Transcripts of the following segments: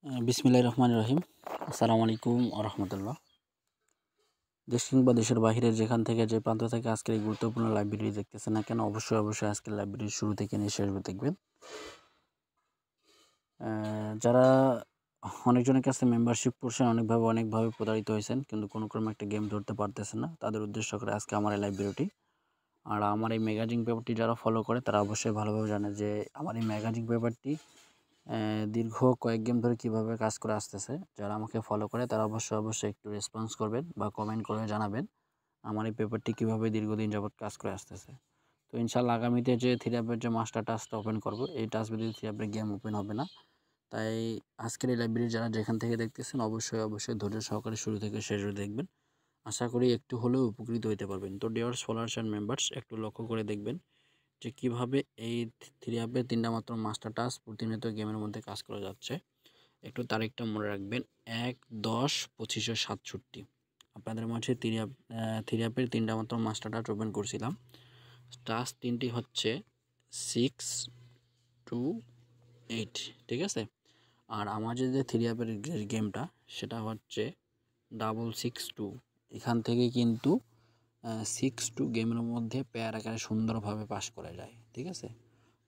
বিসমিল্লাহির রহমানির রহিম। আসসালামু আলাইকুম ওয়া রাহমাতুল্লাহ। দেশ কিংবা দেশের বাইরের যেখান থেকে যে প্রান্ত থেকে আজকের এই গুরুত্বপূর্ণ লাইভ ভিডিও দেখতেছেন না কেন, অবশ্যই আজকের লাইভ ভিডিও শুরু থেকে নিয়ে শেষ পর্যন্ত দেখবেন। যারা অনেকজনের কাছে মেম্বারশিপ করছেন, অনেকভাবে প্রতারিত হয়েছেন, কিন্তু কোনো ক্রমে একটা গেম ধরতে পারতেছেন না, তাদের উদ্দেশ্য করে আজকে আমার এই লাইভ ভিডিওটি। আর আমার এই ম্যাগাজিন পেপারটি যারা ফলো করে তারা অবশ্যই ভালোভাবে জানে যে আমার এই ম্যাগাজিন পেপারটি দীর্ঘ কয়েক গেম ধরে কীভাবে কাজ করে আসতেছে। যারা আমাকে ফলো করে তারা অবশ্যই একটু রেসপন্স করবেন বা কমেন্ট করে জানাবেন আমার এই পেপারটি কীভাবে দীর্ঘদিন যাবৎ কাজ করে আসতেছে। তো ইনশাল্লাহ আগামীতে যে থ্রি অ্যাপের যে মাস্টার টাস্কটা ওপেন করব, এই টাস্ক ব্যতীত থ্রি অ্যাপের গেম ওপেন হবে না। তাই আজকের এই লাইব্রেরি যারা যেখান থেকে দেখতেছেন অবশ্যই ধৈর্য সহকারে শুরু থেকে শেষ পর্যন্ত দেখবেন। আশা করি একটু হলেও উপকৃত হতে পারবেন। তো ডিয়ার্স ফলোয়ার্স অ্যান্ড মেম্বার্স, একটু লক্ষ্য করে দেখবেন যে কীভাবে এই থ্রি অ্যাপে তিনটা মাত্র মাস্টার টাস্ক প্রতিনিয়ত গেমের মধ্যে কাজ করা যাচ্ছে। একটু তারিখটা মনে রাখবেন, 1/10/2567। আপনাদের মাঝে থ্রি অ্যাপের তিনটা মাত্র মাস্টার টাস্ক ওপেন করছিলাম। টাস্ক তিনটি হচ্ছে 6 to 8, ঠিক আছে। আর আমাদের যে থ্রি অ্যাপের গেমটা সেটা হচ্ছে 662। এখান থেকে কিন্তু 6-2 গেমের মধ্যে পেয়ার আকারে সুন্দরভাবে পাস করা যায়, ঠিক আছে।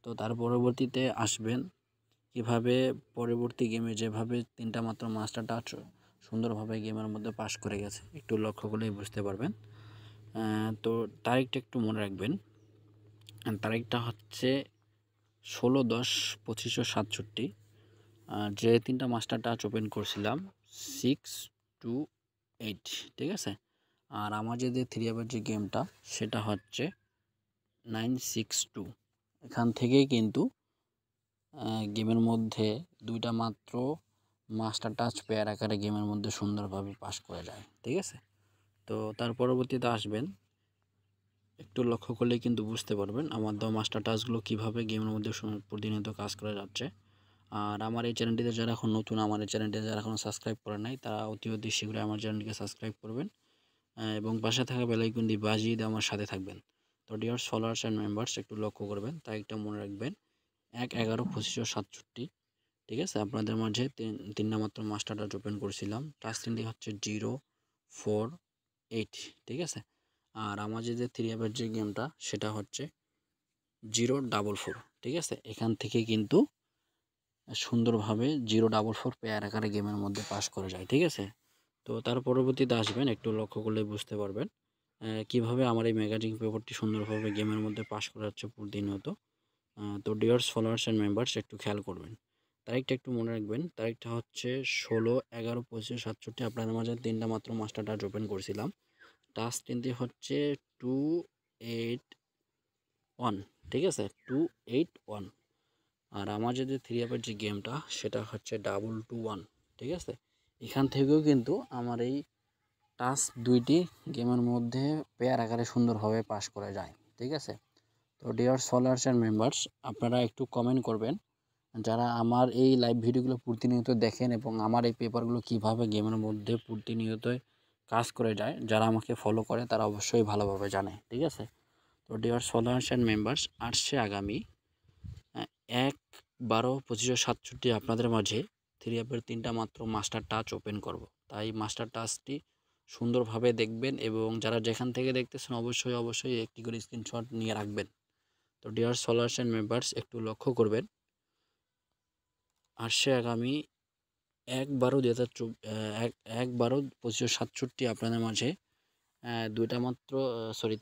তো তার পরবর্তীতে আসবেন কীভাবে পরবর্তী গেমে যেভাবে তিনটা মাত্র মাস্টার টাচ সুন্দরভাবে গেমের মধ্যে পাস করে গেছে, একটু লক্ষ্য করলেই বুঝতে পারবেন। তো তারিখটা একটু মনে রাখবেন, তারিখটা হচ্ছে 16/10/2567। যে তিনটা মাস্টার টাচ ওপেন করছিলাম 6 to 8, ঠিক আছে। আর আমাদের যে থ্রি অ্যাপের যে গেমটা সেটা হচ্ছে 962। এখান থেকেই কিন্তু গেমের মধ্যে দুইটা মাত্র মাস্টার টাচ পেয়ার আকারে গেমের মধ্যে সুন্দরভাবে পাস করে যায়, ঠিক আছে। তো তার পরবর্তীতে আসবেন, একটু লক্ষ্য করলেই কিন্তু বুঝতে পারবেন আমার দেওয়া মাস্টার টাচগুলো কীভাবে গেমের মধ্যে প্রতিনিয়ত কাজ করে যাচ্ছে। আর আমার এই চ্যানেলটিতে যারা এখন নতুন, আমার এই চ্যানেলটিতে যারা এখনও সাবস্ক্রাইব করে নাই, তারা অতি শীঘ্রই আমার চ্যানেলটিকে সাবস্ক্রাইব করবেন এবং পাশে থাকা বেল আইকনটি বাজিয়ে দিয়ে আমার সাথে থাকবেন। তো ডিয়ার্স ফলোয়ার্স অ্যান্ড মেম্বার্স, একটু লক্ষ্য করবেন, তারিখটা মনে রাখবেন 1/11/2567, ঠিক আছে। আপনাদের মাঝে তিনটা মাত্র মাস্টার টাচ ওপেন করছিলাম। টাচ তিনটি হচ্ছে 0, 4, 8, ঠিক আছে। আর আমাদের যে থ্রি অ্যাপের যে গেমটা সেটা হচ্ছে 044, ঠিক আছে। এখান থেকে কিন্তু সুন্দরভাবে 044 পেয়ার আকারে গেমের মধ্যে পাস করে যায়, ঠিক আছে। তো তার পরবর্তীতে আসবেন, একটু লক্ষ্য করলে বুঝতে পারবেন কিভাবে আমার এই ম্যাগাজিন পেপারটি সুন্দরভাবে গেমের মধ্যে পাস করা যাচ্ছে প্রতিনিয়ত। তো ডিয়ার্স ফলোয়ার্স অ্যান্ড মেম্বার্স, একটু খেয়াল করবেন, তারিখটা একটু মনে রাখবেন। তারিখটা হচ্ছে 16/11/2567। আপনাদের মাঝে তিনটা মাত্র মাস্টার টাচ ওপেন করছিলাম। টাচ তিনটি হচ্ছে 281, ঠিক আছে, 281। আর আমার যে থ্রি অ্যাপের যে গেমটা সেটা হচ্ছে 221, ঠিক আছে। এখান থেকেও কিন্তু আমার এই টাচ দুইটি গেমের মধ্যে পেয়ার আকারে সুন্দরভাবে পাস করে যায়, ঠিক আছে। তো ডিয়ার্স ফলোয়ার্স অ্যান্ড মেম্বার্স, আপনারা একটু কমেন্ট করবেন যারা আমার এই লাইভ ভিডিওগুলো প্রতিনিয়ত দেখেন এবং আমার এই পেপারগুলো কিভাবে গেমের মধ্যে প্রতিনিয়ত কাজ করে যায়। যারা আমাকে ফলো করে তারা অবশ্যই ভালোভাবে জানে, ঠিক আছে। তো ডিয়ার্স ফলোয়ার্স অ্যান্ড মেম্বার্স, আসছে আগামী 1/12/2567 আপনাদের মাঝে থ্রি অ্যাপের তিনটা মাত্র মাস্টার টাচ ওপেন করব। তাই মাস্টার টাচটি সুন্দরভাবে দেখবেন এবং যারা যেখান থেকে দেখতেছেন অবশ্যই একটি করে স্ক্রিনশট নিয়ে রাখবেন। তো ডিয়ার ফলোয়ার্স অ্যান্ড মেম্বার্স, একটু লক্ষ্য করবেন, আসছে আগামী 1/12/2567 আপনাদের মাঝে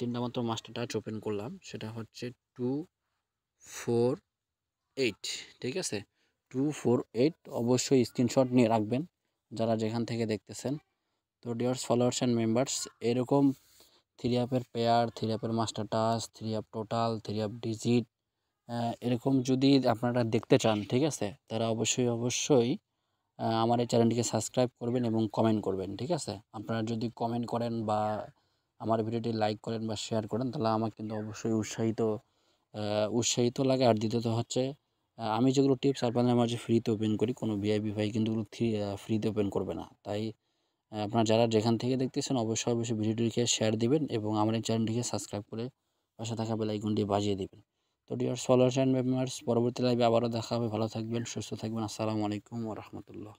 তিনটা মাত্র মাস্টার টাচ ওপেন করলাম। সেটা হচ্ছে 248, ঠিক আছে, 248। অবশ্যই স্ক্রিনশট নিয়ে রাখবেন যারা যেখান থেকে দেখতেছেন। তো ডিয়ার্স ফলোয়ার্স অ্যান্ড মেম্বার্স, এরকম থ্রি অ্যাপের পেয়ার, থ্রি অ্যাপের master touch, three app total, three app digit, এরকম যদি আপনারা দেখতে চান, ঠিক আছে, তারা অবশ্যই আমার এই চ্যানেলটিকে সাবস্ক্রাইব করবেন এবং কমেন্ট করবেন, ঠিক আছে। আপনারা যদি কমেন্ট করেন বা আমার ভিডিওটি লাইক করেন বা শেয়ার করেন তাহলে আমার কিন্তু অবশ্যই উৎসাহিত লাগে। আর দ্বিতীয়ত হচ্ছে আমি যেগুলো টিপস আপনাদের মাঝে ফ্রিতে ওপেন করি, কোনো ভিআইপি ভাই কিন্তু ফ্রিতে ওপেন করবে না। তাই আপনারা যারা যেখান থেকে দেখতেছেন অবশ্যই ভিডিওটিকে শেয়ার দিবেন এবং আমার এই চ্যানেলটিকে সাবস্ক্রাইব করে পাশে থাকা বেল আইকনটি বাজিয়ে দিবেন। তো তো ডিয়ার সলিউশন মেম্বার্স, পরবর্তী লাইভে আবারও দেখা হবে। ভালো থাকবেন, সুস্থ থাকবেন। আসসালামু আলাইকুম ওয়া রাহমাতুল্লাহ।